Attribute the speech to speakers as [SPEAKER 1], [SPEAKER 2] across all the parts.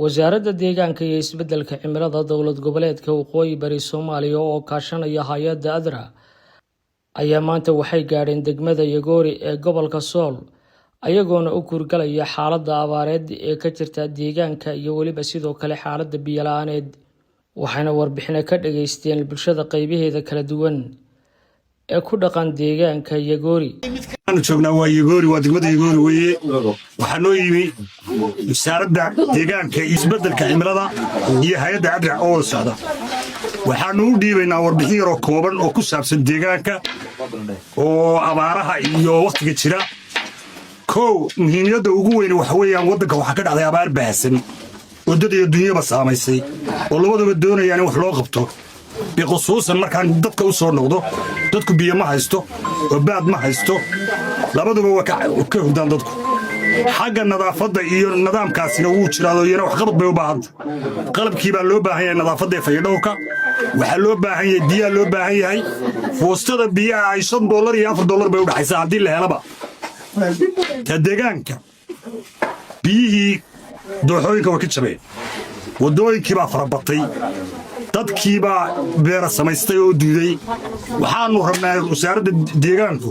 [SPEAKER 1] wasaaradda deegaanka iyo isbeddelka cimilada dowlad goboleedka waqooyi bari Soomaaliya oo kaashanaya hay'adda ADRA ayaa maanta waxay gaadheen degmada Yagoori ee gobolka Sool ayagoona u kurgalaya xaaladda abaareed ee ka jirta deegaanka iyo waliba sidoo kale xaaladda biyo la'aaneed waxayna warbixin ka dhageysteen bulshada qaybaheeda kala duwan ee ku dhaqan deegaanka Yagoori
[SPEAKER 2] joognaa waa Yagoori waa degmada Yagoori weeye waxaa noo yimi wasaaradda deegaanka iyo isbeddelka cimilada iyo hay'adda ADRA oo socda waxaanu u dhiibaynaa warbixin yar oo kooban oo ku saabsan deegaanka oo abaaraha iyo waqtiga jira muhiimada ugu weyn waxa weeyaan waddanka waxa ka dhacday abaar baahsan oo dad iyo dunyaba saamaysay oo labadaba doonayaan in wax loo qabto bixusuusan markaan dadka u soo noqdo dadku biyo ma haysto oo baad ma haysto labaduba waa ka hurdaan dadku xagga nadaafadda iyo nidaamkaasina wuu jiraado iyana wax qabad bay u baahan qalabkii baa loo baahan yahay nadaafadda ee fayadhowrka waxaa loo baahan yahay biyaha loo baahan yahay foostada biyaha ay $5 iyo $4 bay u dhaxaysaa haddii la helaba deegaanka biyihii dooxooyinka way ka jabeen waddooyinkii baa farabatay dadkii baa beera samaystay oo diiday waxaanu rabnaa wasaaradda deegaanku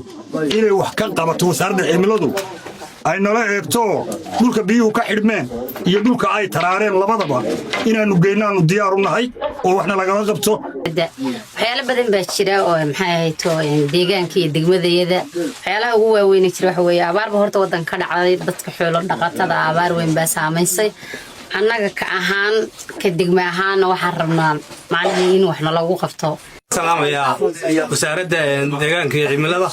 [SPEAKER 2] inay wax ka qabato wasaaradda cimiladu ay nala eegto dhulka biyuhu ka xidhmeen iyo dhulka ay taraareen labadaba inaanu geynaanu diyaar u nahay oo waxna lagala qabto
[SPEAKER 3] waxyaalo badan baa jira oo maxay ahayto deegaanka iyo degmadayada waxyaalaha ugu waaweyn jira waxa weeye abaarba horta waddan ka dhacday dadka xoolo dhaqatada abaar weyn baa saamaysay annaga ka ahaan ka degma ahaan waxaan rabnaa macallin in wax lagu qabto
[SPEAKER 4] salaamaya wasaaradda deegaanka iyo cimilada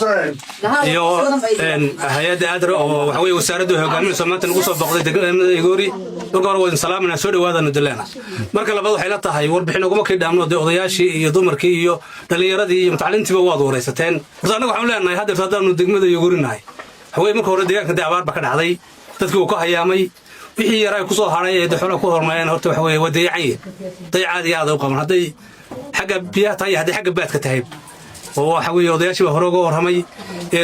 [SPEAKER 4] iyo hay'adda ADRA oo waxa weeye wasaaraddu hogaaminayso maanta nagu soo boqday degmada Yagoori marka hore waan salaamana soo dhawaadana dileena marka labaad waxay la tahay warbixin ugu markay dhaamno odayaashii iyo dumarkii iyo dhalinyaradii iyo mutacallintiiba waad wareysateen horta anagu waxaan leenahay hadda haddaanu degmada Yagoori nahay waxa weeye marka hore deegaanka abaar ba ka dhacday dadkii uu ka hayaamay wixii yaray ku soo haray ee xoolo ku hormareen horta waxa weeye dayacaad iyo aad u qaban haday xagga biyaha tahay haday xagga baadka tahay oo waxa weeye odayaashii hore uga warramay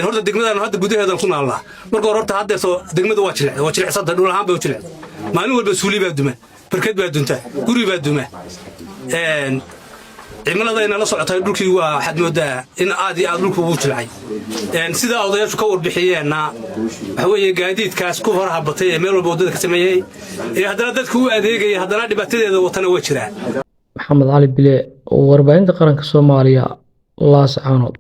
[SPEAKER 4] horta degmadan hadda gudaheedan ku naalnaa marka horta hadda soo degmadu waa jilicsan dhul ahaan bay u jilicsan maalin walba suuli baa duma barkad baa dunta guri baa duma cimilada in la socotay dhulkii waa xad moodaa in aad iyo aad dhulku uu jilcay sida odayaashu ka warbixiyeenna waxa weeye gaadiidkaas ku faraha batay ee meel walba wadada ka sameeyay haddana dadku u adeegaya haddana dhibaatadeeda watana waa jiraan
[SPEAKER 1] Maxamed Ali Bile warbaahinta qaranka Soomaaliya laas caanood